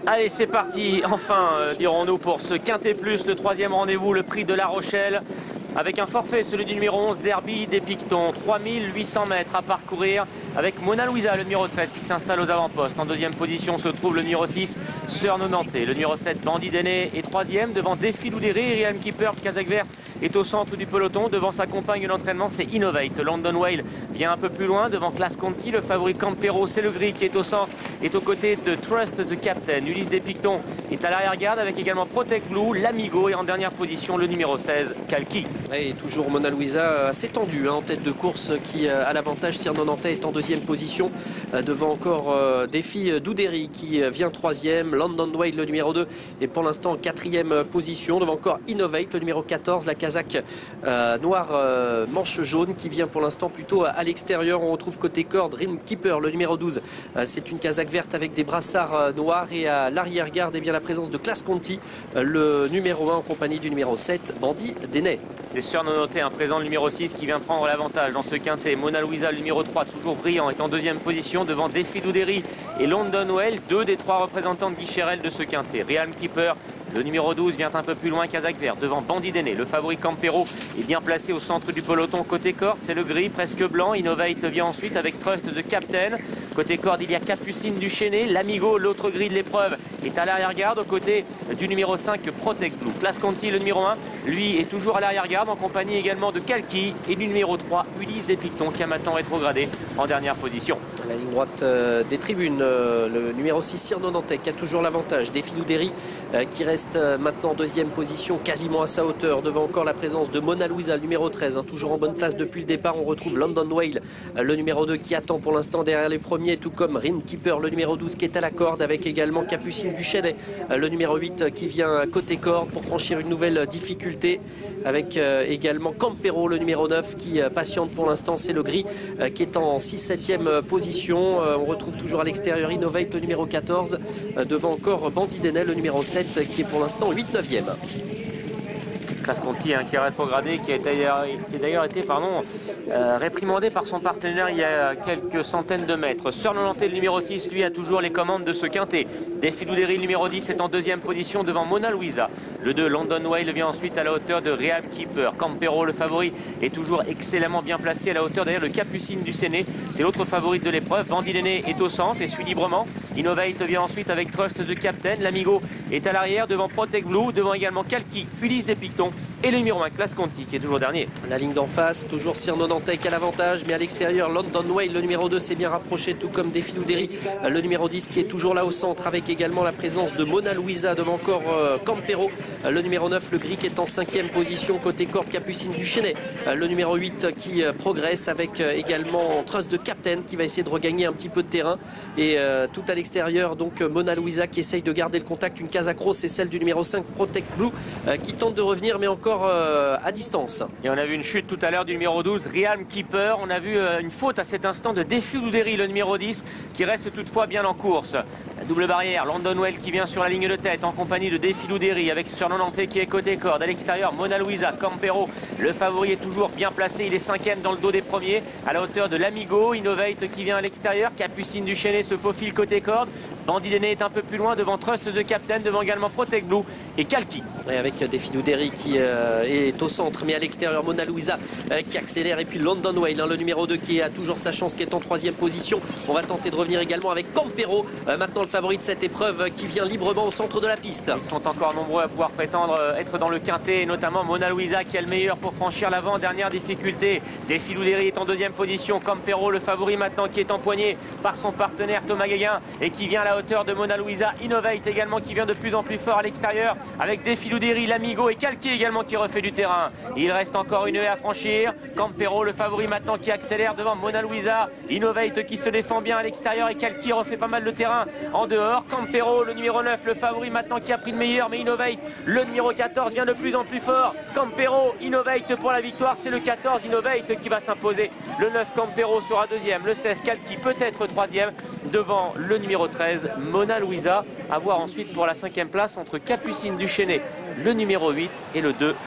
Allez, c'est parti, enfin, dirons-nous, pour ce Quintet Plus, le troisième rendez-vous, le prix de La Rochelle. Avec un forfait, celui du numéro 11, Derby des Pictons. 3800 mètres à parcourir avec Mona Luisa, le numéro 13, qui s'installe aux avant-postes. En deuxième position se trouve le numéro 6, Sœur Nonantais. Le numéro 7, Bandit d'Aîné, est troisième devant Défi Loudéry. Realm Keeper, Kazakh Vert, est au centre du peloton. Devant sa compagne d'entraînement, c'est Innovate. London Whale vient un peu plus loin. Devant Class Conti, le favori Campero, c'est le gris qui est au centre, est aux côtés de Trust the Captain. Ulysse des Pictons est à l'arrière-garde avec également Protect Blue, l'Amigo, et en dernière position le numéro 16, Kalki. Et toujours Mona Luisa assez tendu en tête de course, qui a l'avantage. Sœur Nonantais est en deuxième position devant encore Défi Loudéry qui vient troisième. London Whale, le numéro 2, est pour l'instant en quatrième position devant encore Innovate, le numéro 14, la Kazakh noire manche jaune, qui vient pour l'instant plutôt à l'extérieur. On retrouve côté corde Realm Keeper, le numéro 12, c'est une Kazakh verte avec des brassards noirs, et à l'arrière-garde bien la présence de Class Conti, le numéro 1, en compagnie du numéro 7, Bandit d'Aîné. C'est Sœur Nonantais, un présent, le numéro 6, qui vient prendre l'avantage dans ce quintet. Mona Luisa, le numéro 3, toujours brillant, est en deuxième position devant Défi Loudéry et London Whale, deux des trois représentants de Guicherel de ce quintet. Realm Keeper, le numéro 12, vient un peu plus loin, Kazakh Vert devant Bandit d'Aîné. Le favori Campero est bien placé au centre du peloton. Côté corde, c'est le gris, presque blanc. Innovate vient ensuite avec Trust the Captain. Côté corde, il y a Capucine du Chénet. L'Amigo, l'autre gris de l'épreuve, est à l'arrière-garde aux côtés du numéro 5, Protect Blue. Class Conti, le numéro 1, lui, est toujours à l'arrière-garde en compagnie également de Kalki et du numéro 3, Ulysse des Pictons, qui a maintenant rétrogradé en dernière position. La ligne droite des tribunes, le numéro 6, Sœur Nonantais, qui a toujours l'avantage. Défi Loudéry qui reste maintenant en deuxième position, quasiment à sa hauteur, devant encore la présence de Mona Luisa, le numéro 13, toujours en bonne place depuis le départ. On retrouve London Whale, le numéro 2, qui attend pour l'instant derrière les premiers, tout comme Realm Keeper, le numéro 12, qui est à la corde, avec également Capucine du Chénet, le numéro 8, qui vient côté corde pour franchir une nouvelle difficulté, avec également Campero, le numéro 9, qui patiente pour l'instant. C'est le gris qui est en 6-7e position. On retrouve toujours à l'extérieur Innovate, le numéro 14, devant encore Bandit d'Aîné, le numéro 7, qui est pour l'instant 8-9e. Class Conti, qui a rétrogradé, qui a d'ailleurs été réprimandé par son partenaire il y a quelques centaines de mètres. Sœur Nonantais, le numéro 6, lui, a toujours les commandes de ce quintet. Défi Loudéry, le numéro 10, est en deuxième position devant Mona Luisa. Le 2, London Whale, vient ensuite à la hauteur de Realm Keeper. Campero, le favori, est toujours excellemment bien placé à la hauteur d'ailleurs de Capucine du Chénet. C'est l'autre favorite de l'épreuve. Bandit d'Aîné est au centre et suit librement. Innovate vient ensuite avec Trust the Captain. L'Amigo est à l'arrière devant Protect Blue, devant également Kalki, Ulysse des Pictons et le numéro 1, Class Conti, qui est toujours dernier. La ligne d'en face, toujours Sœur Nonantais qui a l'avantage, mais à l'extérieur, London Whale, le numéro 2, s'est bien rapproché, tout comme Défi Loudéry, le numéro 10, qui est toujours là au centre, avec également la présence de Mona Luisa devant encore Campero, le numéro 9, le gris, qui est en 5e position. Côté corde, Capucine du Chénet, le numéro 8, qui progresse, avec également Trust the Captain, qui va essayer de regagner un petit peu de terrain, et tout à l'extérieur, donc Mona Luisa qui essaye de garder le contact. Une Kazakh Rose, c'est celle du numéro 5, Protect Blue, qui tente de revenir, mais encore à distance. Et on a vu une chute tout à l'heure du numéro 12, Realm Keeper. On a vu une faute à cet instant de Défi Loudéry, le numéro 10, qui reste toutefois bien en course. La double barrière, London Whale qui vient sur la ligne de tête en compagnie de Défi Loudéry, avec Sœur Nonantais qui est côté corde. À l'extérieur, Mona Luisa, Campero, le favori, est toujours bien placé. Il est 5e dans le dos des premiers, à la hauteur de l'Amigo. Innovate qui vient à l'extérieur. Capucine du Chénet se faufile côté corde. Bandit d'Aîné est un peu plus loin devant Trust the Captain, devant également Protect Blue et Kalki. Et avec Défi Loudéry qui est au centre, mais à l'extérieur, Mona Luisa qui accélère, et puis London Whale, le numéro 2, qui a toujours sa chance, qui est en 3e position. On va tenter de revenir également avec Campero, maintenant le favori de cette épreuve, qui vient librement au centre de la piste. Ils sont encore nombreux à pouvoir prétendre être dans le quintet, et notamment Mona Luisa qui est le meilleur pour franchir l'avant. Dernière difficulté, Défi Loudéry est en 2e position. Campero, le favori maintenant, qui est empoigné par son partenaire Thomas Guéguin et qui vient à la hauteur de Mona Luisa. Innovate également qui vient de plus en plus fort à l'extérieur, avec Défi Loudéry, l'Amigo et Kalki également qui refait du terrain. Il reste encore une haie à franchir. Campero, le favori maintenant, qui accélère devant Mona Luisa. Innovate qui se défend bien à l'extérieur et Kalki refait pas mal de terrain en dehors. Campero, le numéro 9, le favori maintenant, qui a pris le meilleur, mais Innovate, le numéro 14, vient de plus en plus fort. Campero, Innovate pour la victoire. C'est le 14, Innovate, qui va s'imposer. Le 9, Campero, sera 2e. Le 16, Kalki, peut-être 3e, devant le numéro 13, Mona Luisa. À voir ensuite pour la 5e place entre Capucine du Chénet, le numéro 8, et le 2,